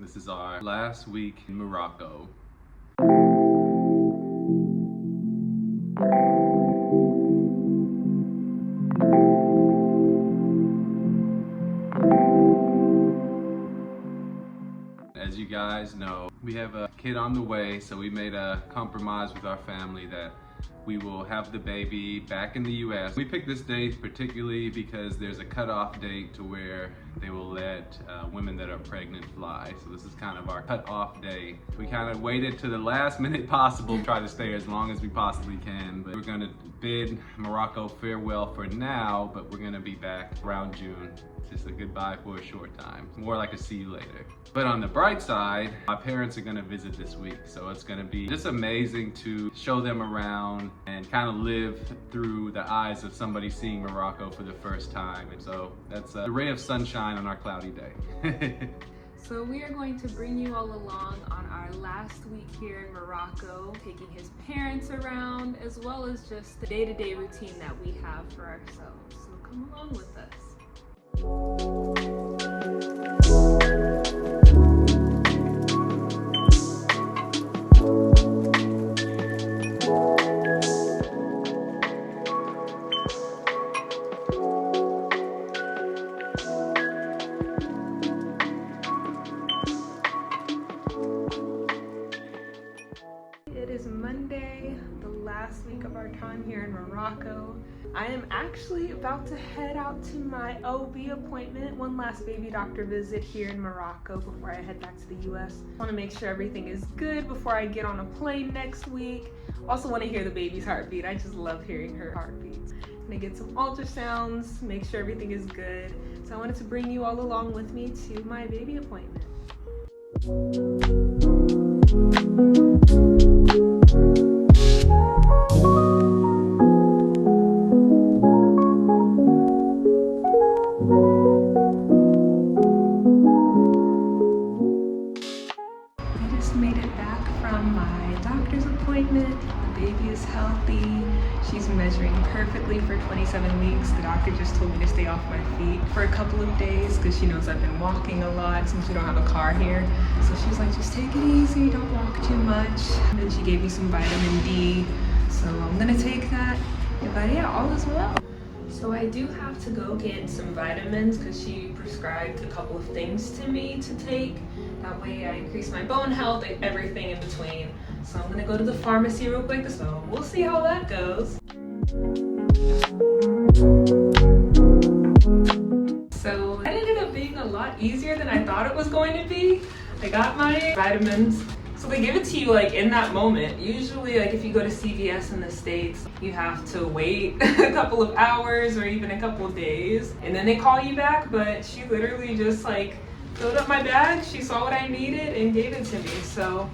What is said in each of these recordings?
This is our last week in Morocco. As you guys know, we have a kid on the way, so we made a compromise with our family that we will have the baby back in the US. We picked this date particularly because there's a cutoff date to where they will let women that are pregnant fly. So this is kind of our cutoff day. We kind of waited to the last minute possible to try to stay as long as we possibly can. But we're gonna bid Morocco farewell for now, but we're gonna be back around June. Just a goodbye for a short time. More like a see you later. But on the bright side, my parents are gonna visit this week. So it's gonna be just amazing to show them around and kind of live through the eyes of somebody seeing Morocco for the first time. And so that's a ray of sunshine on our cloudy day. So we are going to bring you all along on our last week here in Morocco, taking his parents around, as well as just the day-to-day routine that we have for ourselves. So come along with us. It is Monday, the last week of our time here in Morocco. I am actually about to head out to my OB appointment, one last baby doctor visit here in Morocco before I head back to the US. I want to make sure everything is good before I get on a plane next week. Also want to hear the baby's heartbeat. I just love hearing her heartbeats. I'm gonna get some ultrasounds, make sure everything is good. So I wanted to bring you all along with me to my baby appointment. Made it back from my doctor's appointment. The baby is healthy. She's measuring perfectly for 27 weeks. The doctor just told me to stay off my feet for a couple of days because she knows I've been walking a lot since we don't have a car here. So she's like, just take it easy, don't walk too much. And then she gave me some vitamin D. So I'm gonna take that. But yeah, all is well. So I do have to go get some vitamins because she prescribed a couple of things to me to take. That way I increase my bone health and everything in between. So I'm gonna go to the pharmacy real quick, so we'll see how that goes. So that ended up being a lot easier than I thought it was going to be. I got my vitamins. So they give it to you like in that moment. Usually like if you go to CVS in the States, you have to wait a couple of hours or even a couple of days. And then they call you back, but she literally just like filled up my bag, she saw what I needed and gave it to me. So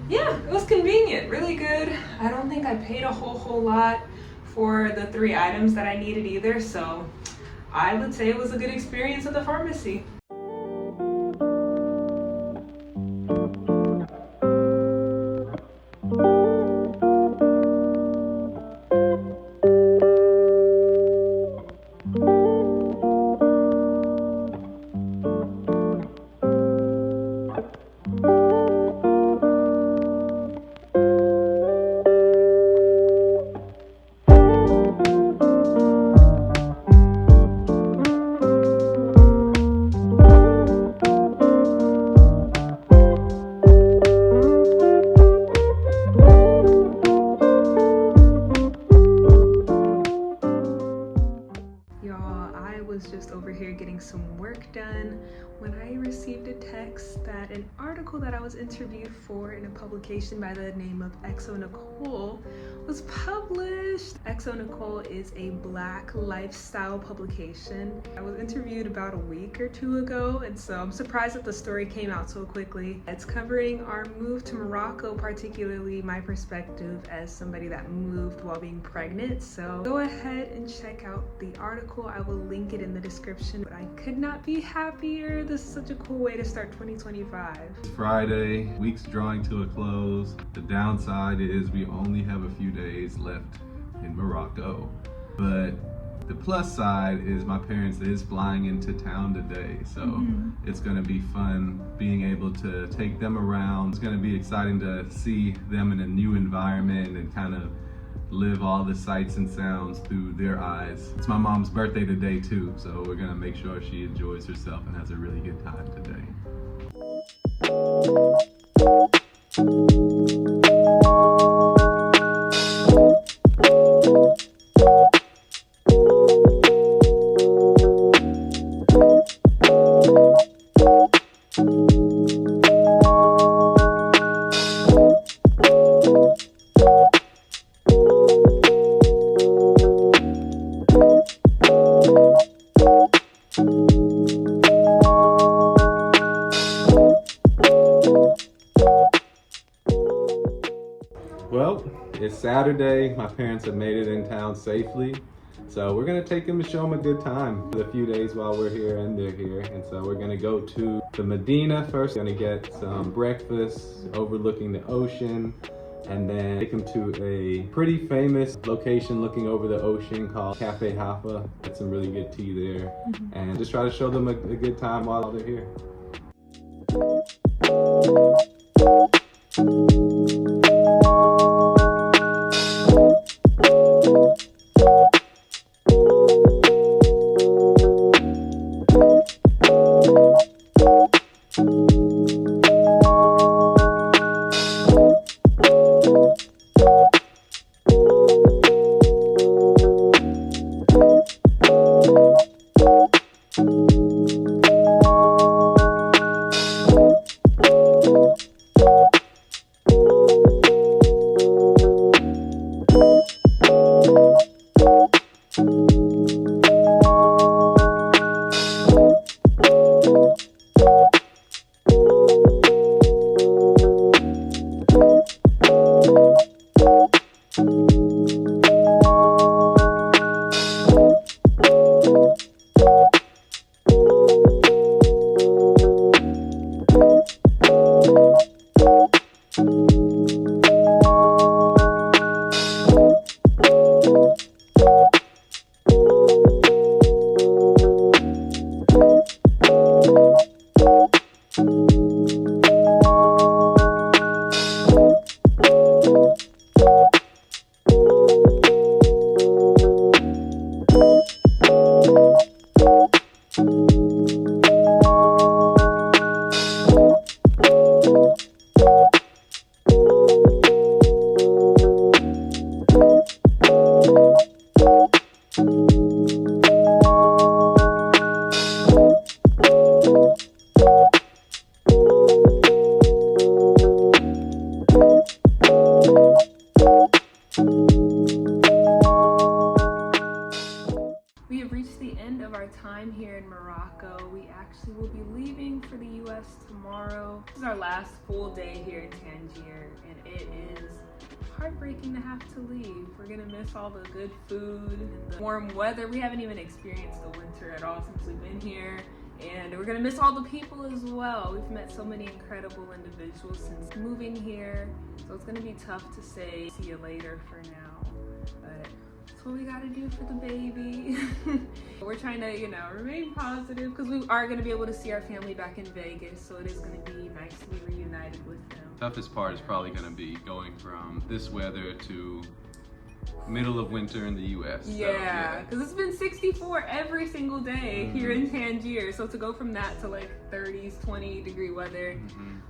yeah, it was convenient, really good. I don't think I paid a whole lot for the 3 items that I needed either. So I would say it was a good experience at the pharmacy. Just over here getting some work done when I received a text that an article that I was interviewed for in a publication by the name of XO Nicole was published. XO Nicole is a Black lifestyle publication. I was interviewed about a week or 2 ago, and so I'm surprised that the story came out so quickly. It's covering our move to Morocco, particularly my perspective as somebody that moved while being pregnant. So go ahead and check out the article. I will link it in the description. But I could not be happier. This is such a cool way to start 2025. It's Friday, week's drawing to a close. The downside is we only have a few days left in Morocco, but The plus side is my parents is flying into town today, so it's gonna be fun being able to take them around. It's gonna be exciting to see them in a new environment and kind of live all the sights and sounds through their eyes. It's my mom's birthday today too, so we're gonna make sure she enjoys herself and has a really good time today. Well, it's Saturday. My parents have made it in town safely. So we're gonna take them to show them a good time for the few days while we're here and they're here. And so we're gonna go to the Medina first, gonna get some breakfast overlooking the ocean, and then take them to a pretty famous location looking over the ocean called Cafe Haifa. Get some really good tea there, and just try to show them a good time while they're here. We have reached the end of our time here in Morocco. We actually will be leaving for the US tomorrow. This is our last full day here in Tangier, and it is heartbreaking to have to leave. We're gonna miss all the good food and the warm weather. We haven't even experienced the winter at all since we've been here. And we're gonna miss all the people as well. We've met so many incredible individuals since moving here. So it's gonna be tough to say see you later for now. But that's what we gotta do for the baby. We're trying to, remain positive because we are gonna be able to see our family back in Vegas. So it is gonna be nice to be reunited with them. Toughest part is probably gonna be going from this weather to middle of winter in the US. Yeah, because it's been 64 every single day here in Tangier. So to go from that to like 30s, 20-degree weather,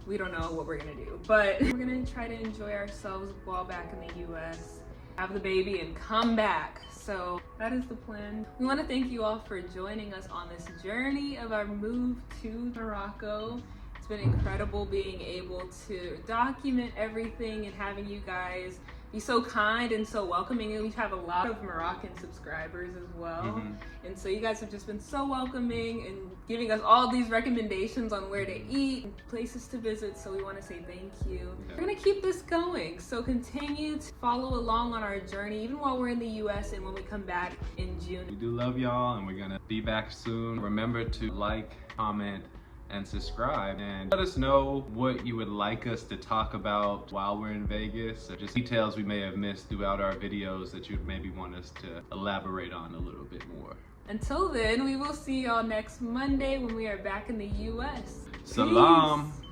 we don't know what we're gonna do. But we're gonna try to enjoy ourselves while back in the US, have the baby, and come back. So that is the plan. We want to thank you all for joining us on this journey of our move to Morocco. It's been incredible being able to document everything and having you guys be so kind and so welcoming. And we have a lot of Moroccan subscribers as well. And so you guys have just been so welcoming and giving us all these recommendations on where to eat and places to visit. So we want to say thank you. We're going to keep this going. So continue to follow along on our journey, even while we're in the US and when we come back in June. We do love y'all, and we're going to be back soon. Remember to like, comment, and subscribe, and let us know what you would like us to talk about while we're in Vegas, or just details we may have missed throughout our videos that you'd maybe want us to elaborate on a little bit more. Until then, we will see y'all next Monday when we are back in the US. Salam. Peace.